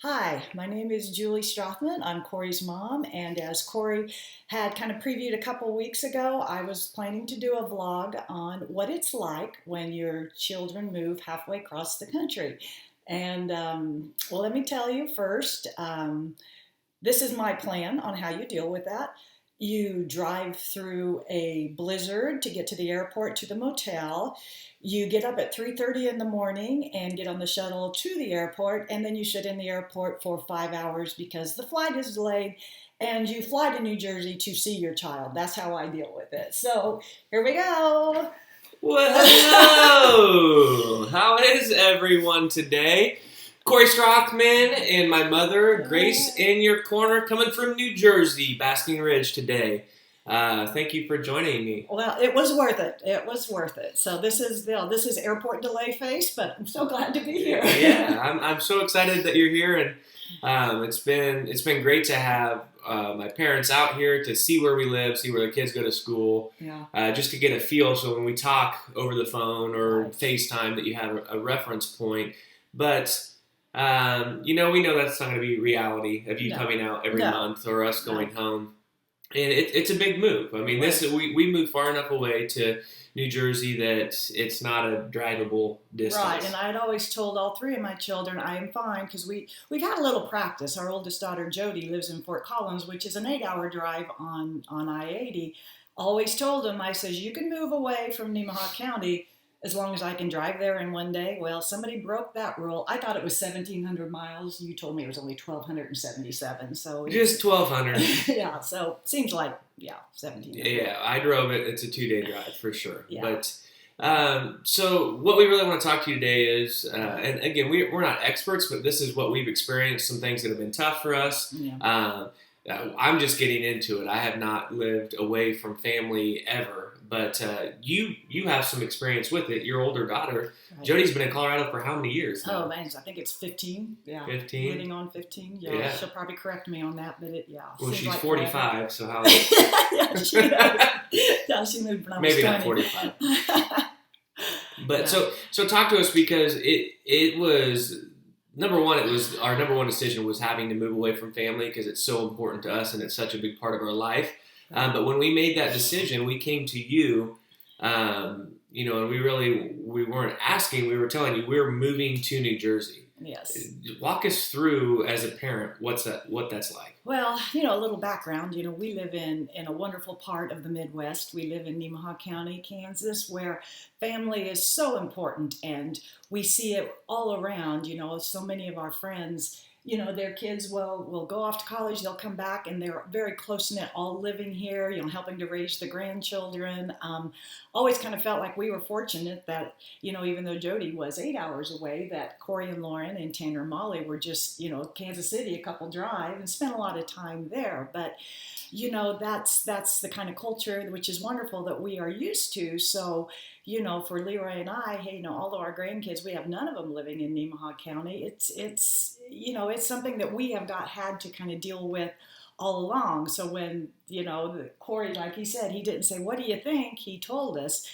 Hi, my name is Julie Strothman. I'm Corey's mom, and as Corey had kind of previewed a couple weeks ago, I was planning to do a vlog on what it's like when your children move halfway across the country. And well, let me tell you first, this is my plan on how you deal with that. You drive through a blizzard to get to the airport to the motel. You get up at 3:30 in the morning and get on the shuttle to the airport, and then you sit in the airport for 5 hours because the flight is delayed, and you fly to New Jersey to see your child. That's how I deal with it. So here we go. Well, hello! How is everyone today? Corey Strothman and my mother, Grace, in your corner, coming from New Jersey, Basking Ridge today. Thank you for joining me. Well, it was worth it. It was worth it. So this is airport delay face, but I'm so glad to be here. Yeah, I'm so excited that you're here, and it's been great to have my parents out here to see where we live, see where the kids go to school, just to get a feel. So when we talk over the phone or FaceTime, that you have a reference point. But we know that's not going to be reality of you coming out every month or us going home. And it's a big move. I mean, we moved far enough away to New Jersey that it's not a drivable distance. Right, and I had always told all three of my children I am fine because we've had a little practice. Our oldest daughter, Jody, lives in Fort Collins, which is an 8-hour drive on I-80. Always told them, I says, you can move away from Nemaha County as long as I can drive there in one day. Well, somebody broke that rule. I thought it was 1,700 miles. You told me it was only 1,277. So just 1,200. Yeah, so seems like 1,700. Yeah, I drove it. It's a 2-day drive for sure. Yeah. But so what we really want to talk to you today is, and again, we're not experts, but this is what we've experienced. Some things that have been tough for us. Yeah. I'm just getting into it. I have not lived away from family ever. But you have some experience with it. Your older daughter, Jody's been in Colorado for how many years now? Oh, man, I think it's 15. Yeah. 15? Living on 15. Yeah. She'll probably correct me on that, but Well, she's like 45, so how? Yeah, she moved when I was Maybe 20. not 45. But so talk to us, because it was, number one, it was our number one decision was having to move away from family because it's so important to us and it's such a big part of our life. But when we made that decision, we came to you, and we weren't asking, we were telling you we're moving to New Jersey. Yes. Walk us through, as a parent, what that's like. Well, a little background. We live in a wonderful part of the Midwest. We live in Nemaha County, Kansas, where family is so important, and we see it all around. So many of our friends, their kids will go off to college, they'll come back, and they're very close-knit, all living here, helping to raise the grandchildren. Always kind of felt like we were fortunate that, even though Jody was 8 hours away, that Corey and Lauren and Tanner and Molly were just, Kansas City, a couple drive, and spent a lot of time there. But, that's the kind of culture, which is wonderful, that we are used to. So, for Leroy and I, hey, although our grandkids, we have none of them living in Nemaha County. It's something that we have had to kind of deal with all along. So when, Corey, like he said, he didn't say, what do you think? He told us.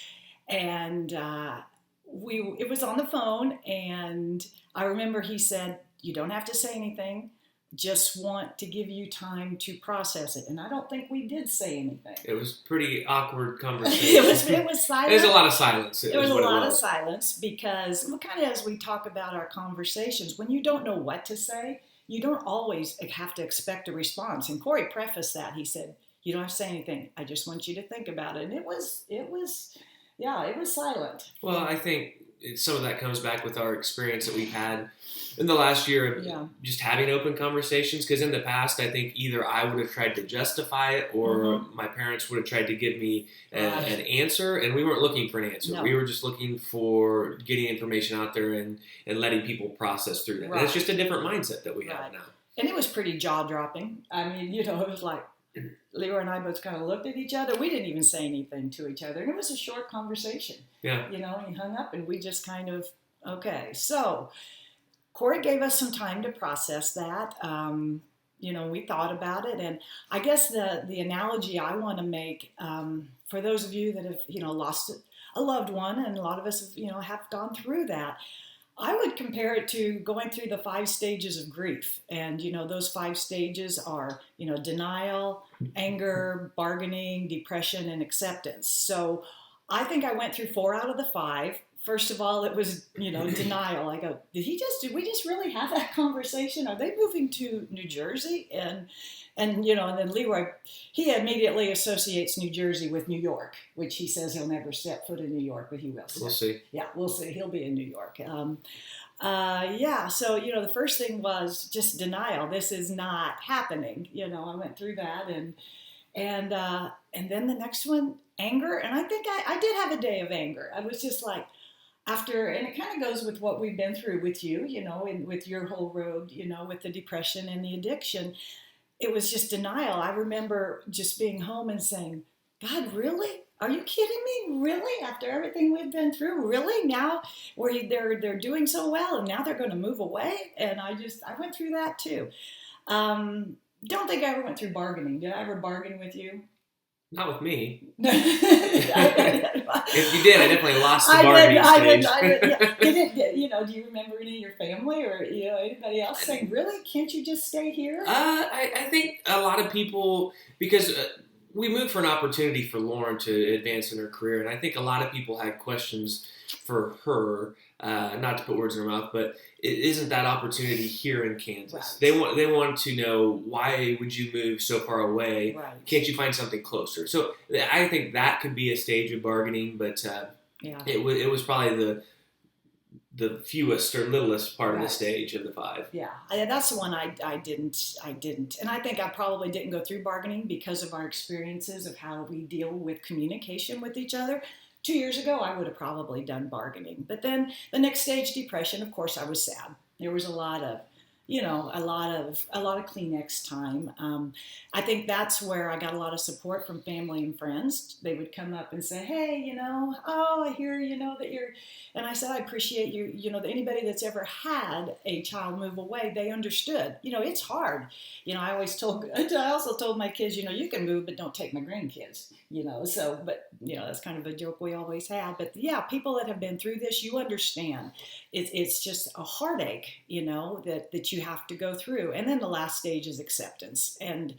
And it was on the phone. And I remember he said, you don't have to say anything. Just want to give you time to process it. And I don't think we did say anything. It was pretty awkward conversation. It was silent. There's a lot of silence. There was a lot of silence because, kind of as we talk about our conversations, when you don't know what to say, you don't always have to expect a response. And Corey prefaced that. He said, you don't have to say anything. I just want you to think about it. And it was silent. Well, I think some of that comes back with our experience that we've had in the last year of just having open conversations. Because in the past, I think either I would have tried to justify it or my parents would have tried to give me an answer. And we weren't looking for an answer. No. We were just looking for getting information out there and letting people process through that. Right. And it's just a different mindset that we have now. And it was pretty jaw-dropping. I mean, it was like Leroy and I both kind of looked at each other. We didn't even say anything to each other. And it was a short conversation. Yeah. And he hung up and we just kind of, okay. So Corey gave us some time to process that. We thought about it. And I guess the analogy I want to make for those of you that have, lost a loved one, and a lot of us have, have gone through that. I would compare it to going through the 5 stages of grief. And, those 5 stages are, denial, anger, bargaining, depression, and acceptance. So I think I went through 4 out of the 5. First of all, it was, denial. I go, did we just really have that conversation? Are they moving to New Jersey? And then Leroy, he immediately associates New Jersey with New York, which he says he'll never step foot in New York, but he will. We'll see. Yeah, we'll see. He'll be in New York. So, the first thing was just denial. This is not happening. I went through that. And then the next one, anger. And I think I did have a day of anger. I was just like, and it kind of goes with what we've been through with you, and with your whole road, with the depression and the addiction. It was just denial. I remember just being home and saying, God, really? Are you kidding me? Really? After everything we've been through? Really? Now they're doing so well and now they're going to move away? And I went through that too. Don't think I ever went through bargaining. Did I ever bargain with you? Not with me. If you did, I definitely lost the bargaining stage. Do you remember any of your family or anybody else saying, "Really, can't you just stay here?" I think a lot of people, because we moved for an opportunity for Lauren to advance in her career, and I think a lot of people had questions for her. Not to put words in her mouth, but it isn't that opportunity here in Kansas. Right. They want to know, why would you move so far away? Right. Can't you find something closer? So I think that could be a stage of bargaining, but it was probably the fewest or littlest part of the stage of the 5. Yeah, that's the one I didn't, and I think I probably didn't go through bargaining because of our experiences of how we deal with communication with each other. 2 years ago, I would have probably done bargaining. But then the next stage, depression, of course, I was sad. There was a lot of Kleenex time. I think that's where I got a lot of support from family and friends. They would come up and say, hey, I hear, that you're, and I said, I appreciate you, that anybody that's ever had a child move away, they understood. It's hard. I also told my kids, you can move, but don't take my grandkids, but that's kind of a joke we always had. But yeah, people that have been through this, you understand. It's just a heartache, that you have to go through. And then the last stage is acceptance. And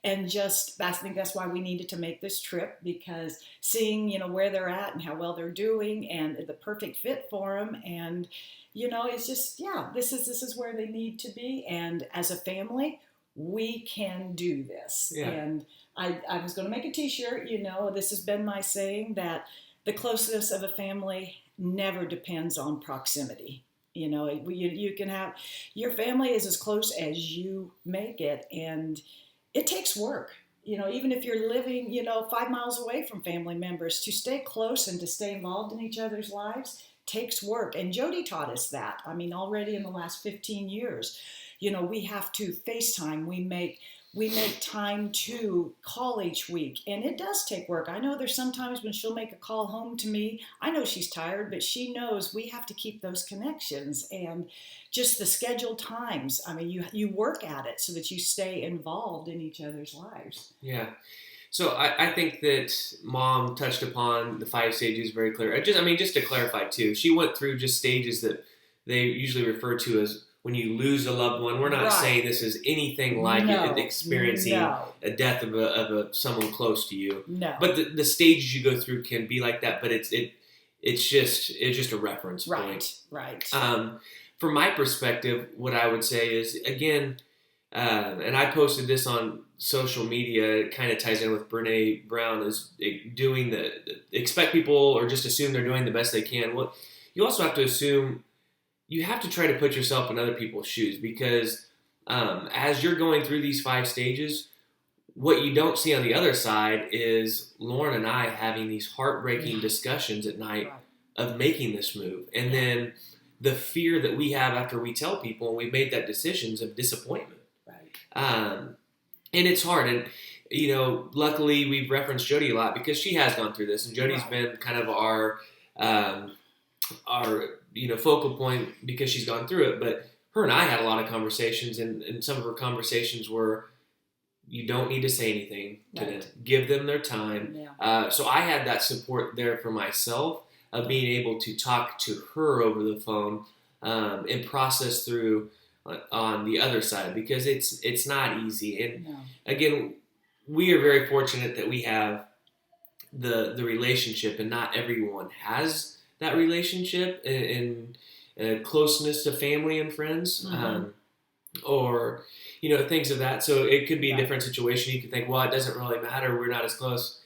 I think that's why we needed to make this trip, because seeing, where they're at and how well they're doing and the perfect fit for them. And, it's just, this is where they need to be. And as a family, we can do this. Yeah. And I was going to make a t-shirt, this has been my saying, that the closeness of a family never depends on proximity. You can have, your family is as close as you make it, and it takes work. Even if you're living, 5 miles away from family members, to stay close and to stay involved in each other's lives takes work. And Jody taught us that. Already in the last 15 years, we have to FaceTime. We make time to call each week, and it does take work. I know there's sometimes when she'll make a call home to me, I know she's tired, but she knows we have to keep those connections and just the scheduled times. You work at it so that you stay involved in each other's lives. Yeah. So I think that Mom touched upon the 5 stages very clear. Just to clarify too, she went through just stages that they usually refer to as when you lose a loved one. We're not saying this is anything like experiencing a death of someone close to you. No. But the stages you go through can be like that. But it's just a reference point. Right. From my perspective, what I would say is, again, and I posted this on social media. It kind of ties in with Brene Brown, is doing expect people or just assume they're doing the best they can. Well, you also have to assume. You have to try to put yourself in other people's shoes, because as you're going through these 5 stages, what you don't see on the other side is Lauren and I having these heartbreaking discussions at night of making this move. And then the fear that we have after we tell people and we've made that decision of disappointment. Right. And it's hard. And, luckily we've referenced Jody a lot because she has gone through this. And Jody's been kind of our focal point because she's gone through it. But her and I had a lot of conversations, and some of her conversations were, you don't need to say anything to them. Give them their time. Yeah. So I had that support there for myself of being able to talk to her over the phone and process through on the other side, because it's not easy. And again, we are very fortunate that we have the relationship, and not everyone has that relationship and closeness to family and friends, or things of that. So it could be a different situation. You could think, well, it doesn't really matter, we're not as close.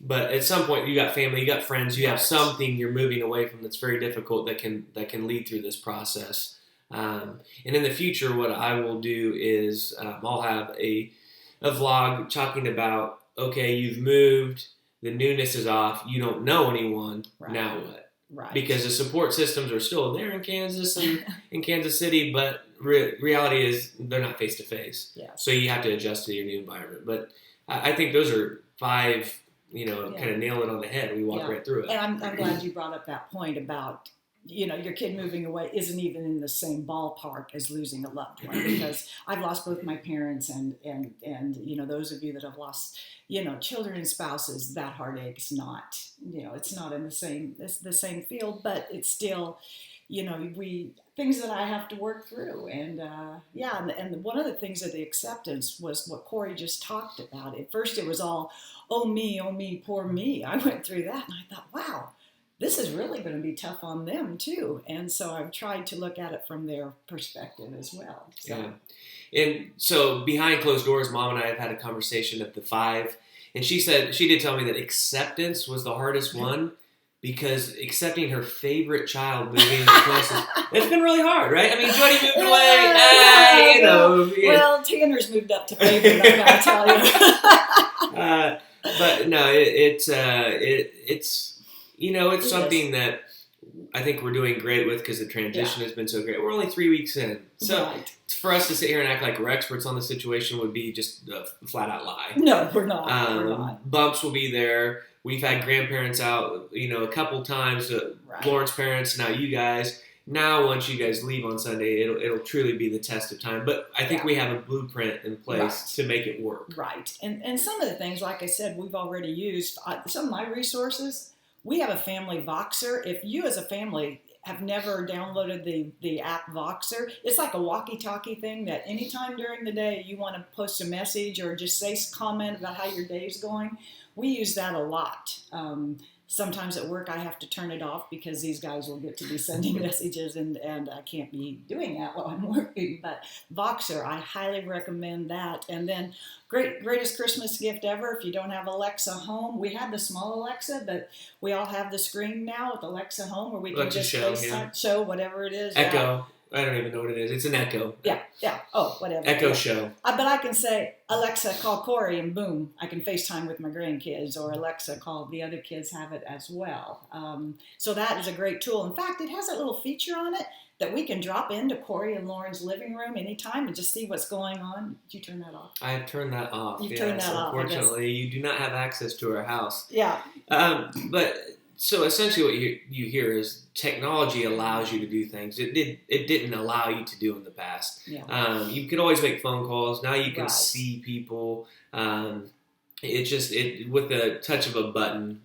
But at some point, you got family, you got friends, you have something you're moving away from that's very difficult that can lead through this process. And in the future, what I will do is I'll have a vlog talking about, okay, you've moved, the newness is off, you don't know anyone, now what? Right. Because the support systems are still there in Kansas and in Kansas City, but reality is they're not face to face. So you have to adjust to your new environment. But I think those are 5. Kind of nail it on the head. We walk right through it. And I'm glad you brought up that point about, your kid moving away isn't even in the same ballpark as losing a loved one, because I've lost both my parents and those of you that have lost, children and spouses, that heartache's not, it's not in the same field, but it's still, things that I have to work through. And and one of the things of the acceptance was what Corey just talked about. At first it was all, oh me, poor me. I went through that and I thought, wow, this is really going to be tough on them too. And so I've tried to look at it from their perspective as well. So. Yeah. And so behind closed doors, Mom and I have had a conversation at the 5, and she did tell me that acceptance was the hardest one, because accepting her favorite child moving to Closeness, it's been really hard, right? I mean, Jody moved away. Well, Tanner's moved up to favorite, I gotta tell you. But no, it's something that I think we're doing great with, because the transition has been so great. We're only 3 weeks in. So for us to sit here and act like we're experts on the situation would be just a flat out lie. No, we're not. Bumps will be there. We've had grandparents out, a couple times, Lauren's parents, now you guys. Now, once you guys leave on Sunday, it'll truly be the test of time. But I think we have a blueprint in place to make it work. Right. And some of the things, like I said, we've already used. Some of my resources, we have a family Voxer. If you as a family have never downloaded the app Voxer, it's like a walkie-talkie thing that anytime during the day you want to post a message or just comment about how your day's going, we use that a lot. Sometimes at work I have to turn it off because these guys will get to be sending messages and I can't be doing that while I'm working. But Voxer, I highly recommend that. And then greatest Christmas gift ever, if you don't have Alexa home. We had the small Alexa, but we all have the screen now with Alexa home where we can Alexa just show whatever it is. Echo. I don't even know what it is. It's an Echo. Yeah. Oh, whatever. Echo Show. But I can say, Alexa, call Corey, and boom, I can FaceTime with my grandkids, or Alexa, call the other kids have it as well. So that is a great tool. In fact, it has a little feature on it that we can drop into Corey and Lauren's living room anytime and just see what's going on. Did you turn that off? I have turned that off. You turned that off. Unfortunately, you do not have access to our house. Yeah. But so essentially what you hear is technology allows you to do things it didn't allow you to do in the past. You could always make phone calls. Now you can see people. It with the touch of a button.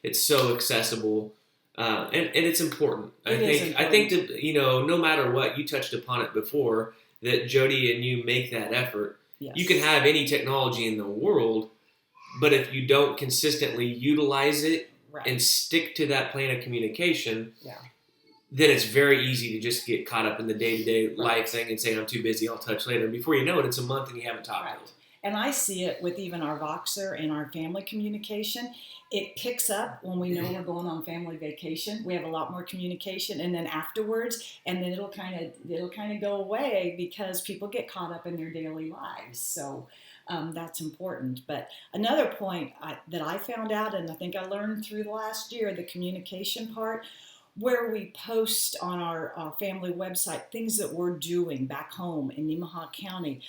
It's so accessible, and it's important. I think that no matter what, you touched upon it before, that Jody and you make that effort. Yes. You can have any technology in the world, but if you don't consistently utilize it and stick to that plan of communication, then it's very easy to just get caught up in the day-to-day life thing and say, I'm too busy, I'll touch later. And before you know it, it's a month and you haven't talked. And I see it with even our Voxer and our family communication. It picks up when we know we're going on family vacation. We have a lot more communication, and then afterwards, and then it'll kind of go away because people get caught up in their daily lives. So that's important. But another point that I found out, and I think I learned through the last year, the communication part, where we post on our family website things that we're doing back home in Nemaha County.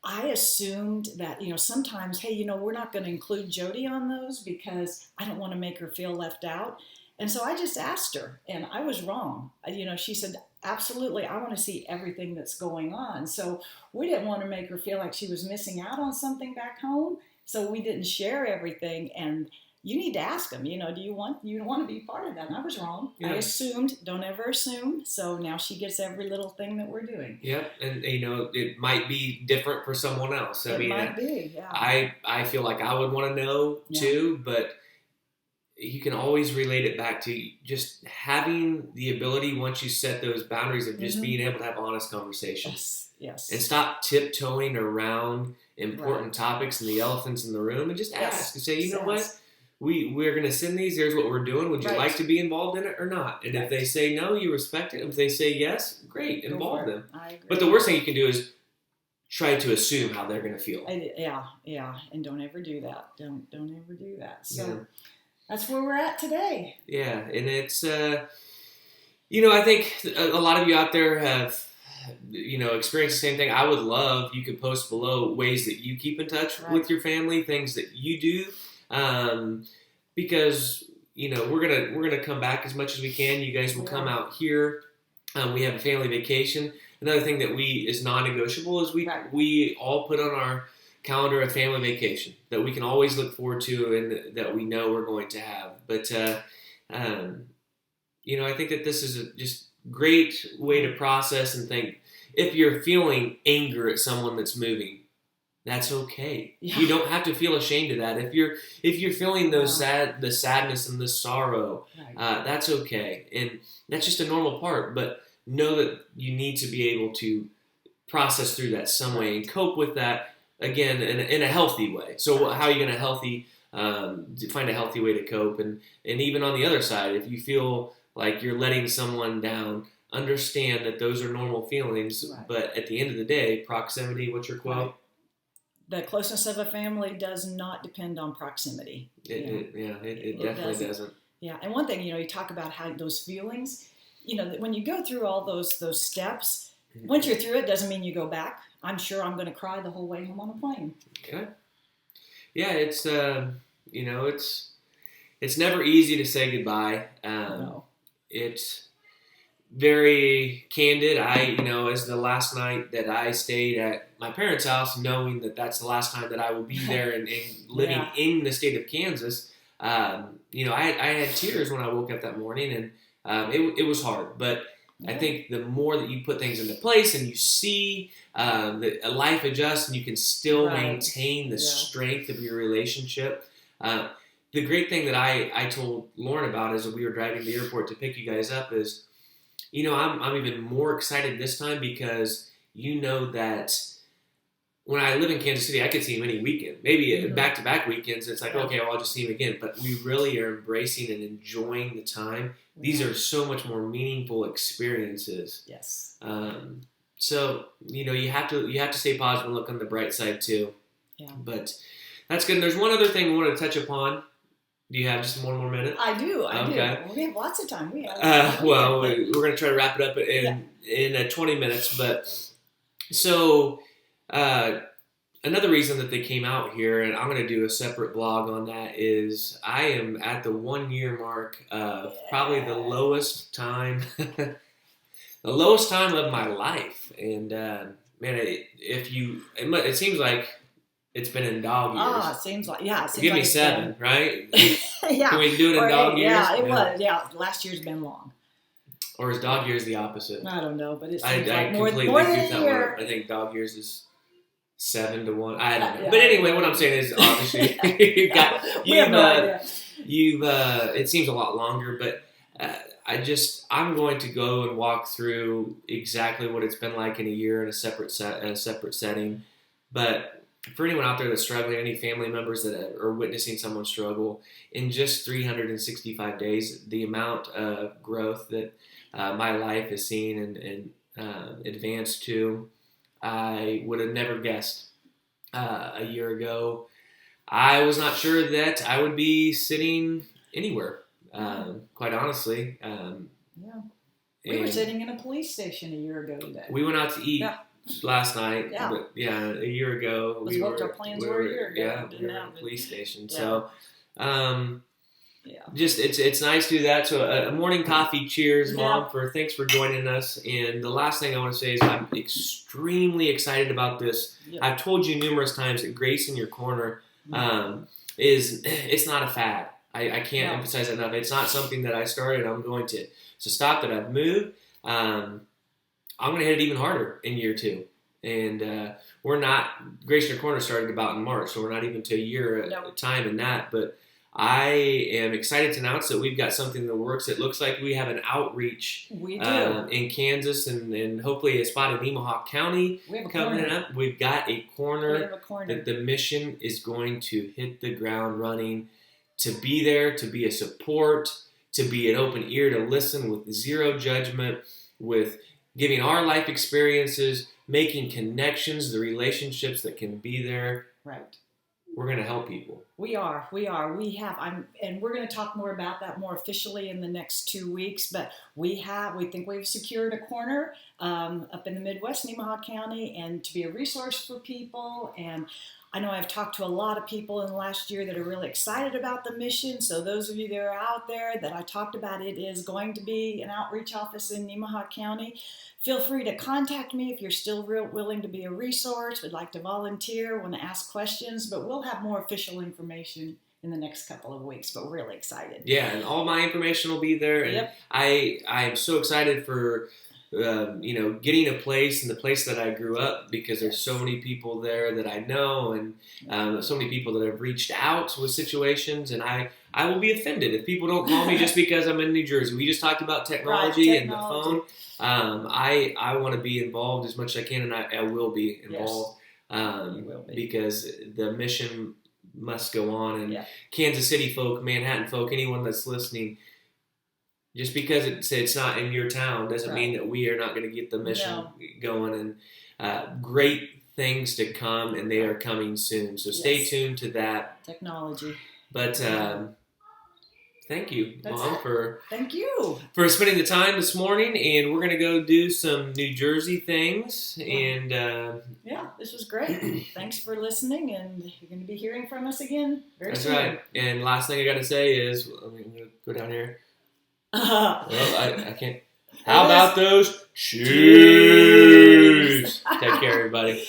I assumed that, sometimes, hey, we're not going to include Jody on those because I don't want to make her feel left out. And so I just asked her, and I was wrong. She said, absolutely, I want to see everything that's going on. So we didn't want to make her feel like she was missing out on something back home. So we didn't share everything. And you need to ask them, do you want to be part of that? And I was wrong. Yeah. I assumed, don't ever assume. So now she gets every little thing that we're doing. Yep. And, it might be different for someone else. It might be, yeah. I feel like I would want to know too, but you can always relate it back to just having the ability, once you set those boundaries, of just being able to have honest conversations. Yes. And stop tiptoeing around important topics and the elephants in the room, and just ask and say, you know what? We're going to send these. Here's what we're doing. Would you like to be involved in it or not? And if they say no, you respect it. If they say yes, great, involve them. I agree. But the worst thing you can do is try to assume how they're going to feel. Yeah. And don't ever do that. Don't ever do that. So that's where we're at today. Yeah. And it's, I think a lot of you out there have, experienced the same thing. I would love, you could post below ways that you keep in touch with your family, things that you do. Because we're gonna come back as much as we can. You guys will come out here. We have a family vacation. Another thing that is non-negotiable is we all put on our calendar a family vacation that we can always look forward to and that we know we're going to have. But I think that this is a just great way to process and think. If you're feeling anger at someone that's moving, that's okay. Yeah. You don't have to feel ashamed of that. If you're feeling the sadness and the sorrow, that's okay, and that's just a normal part. But know that you need to be able to process through that some way and cope with that again in a healthy way. So how are you going to find a healthy way to cope? And even on the other side, if you feel like you're letting someone down, understand that those are normal feelings. But at the end of the day, proximity. What's your quote? The closeness of a family does not depend on proximity. It definitely doesn't. Yeah, and one thing, you talk about how those feelings, when you go through all those steps, once you're through it, doesn't mean you go back. I'm sure I'm going to cry the whole way home on a plane. Okay. Yeah, it's it's never easy to say goodbye. No. It's very candid. As the last night that I stayed at my parents' house, knowing that that's the last time that I will be there and living in the state of Kansas, I had tears when I woke up that morning, and it was hard. But I think the more that you put things into place and you see that life adjusts and you can still maintain the strength of your relationship. The great thing that I told Lauren about as we were driving to the airport to pick you guys up is, I'm even more excited this time because that when I live in Kansas City, I could see him any weekend. Maybe back-to-back weekends, it's like, okay, well, I'll just see him again. But we really are embracing and enjoying the time. These are so much more meaningful experiences. Yes. So, you have to stay positive and look on the bright side too. Yeah. But that's good. And there's one other thing we wanted to touch upon. Do you have just one more minute? I do. Okay. Well, we have lots of time. We're going to try to wrap it up in 20 minutes. But so another reason that they came out here, and I'm going to do a separate blog on that, is I am at the 1 year mark of probably the lowest time, the lowest time of my life. And it seems like it's been in dog years. It seems like, Give me 7, right? Yeah. Can we do it in dog years? Yeah, it was. Yeah, last year's been long. Or is dog years the opposite? I don't know, but it I seems like completely more than goofed a that year. one. I think dog years is 7 to 1. I don't know. Yeah. But anyway, what I'm saying is, obviously, it seems a lot longer, but I'm going to go and walk through exactly what it's been like in a year in a separate setting. But for anyone out there that's struggling, any family members that are witnessing someone struggle, in just 365 days, the amount of growth that my life has seen and advanced to, I would have never guessed a year ago. I was not sure that I would be sitting anywhere, quite honestly. We were sitting in a police station a year ago today. We went out to eat. Yeah. Last night, a year ago, our plans were a year ago. Yeah, we were in a police station. Yeah. So, just it's nice to do that. So, a morning coffee. Cheers, Mom. Thanks for joining us. And the last thing I want to say is I'm extremely excited about this. Yeah. I've told you numerous times that Grace in Your Corner it's not a fad. I can't emphasize that enough. It's not something that I started. I'm going to stop, that I've moved. I'm going to hit it even harder in year 2. And we're not, Grace Corner started about in March, so we're not even to a year at time in that. But I am excited to announce that we've got something in the works. It looks like we have an outreach in Kansas and hopefully a spot in Nemaha County coming up. We've got a corner that the mission is going to hit the ground running, to be there, to be a support, to be an open ear to listen with zero judgment, with giving our life experiences, making connections, the relationships that can be there. Right. We're going to help people. We are. And we're going to talk more about that more officially in the next 2 weeks. But we think we've secured a corner up in the Midwest, Nemaha County, and to be a resource for people. And I know I've talked to a lot of people in the last year that are really excited about the mission. So those of you that are out there that I talked about, it is going to be an outreach office in Nemaha County. Feel free to contact me if you're still willing to be a resource, would like to volunteer, want to ask questions. But we'll have more official information in the next couple of weeks. But we're really excited. Yeah, and all my information will be there. And I'm so excited for getting a place in the place that I grew up, because there's so many people there that I know, and so many people that have reached out with situations, and I will be offended if people don't call me just because I'm in New Jersey. We just talked about technology and the phone. I want to be involved as much as I can, and I will be involved because the mission must go on. And Kansas City folk, Manhattan folk, anyone that's listening, just because it's not in your town doesn't mean that we are not going to get the mission going. And great things to come, and they are coming soon. So stay tuned to that. Technology. But thank you, Mom, for spending the time this morning. And we're going to go do some New Jersey things. And this was great. Thanks for listening, and you're going to be hearing from us again very soon. That's right. And last thing I got to say is, I'm going to go down here. Well, I can't. How about those? Cheers! Take care, everybody.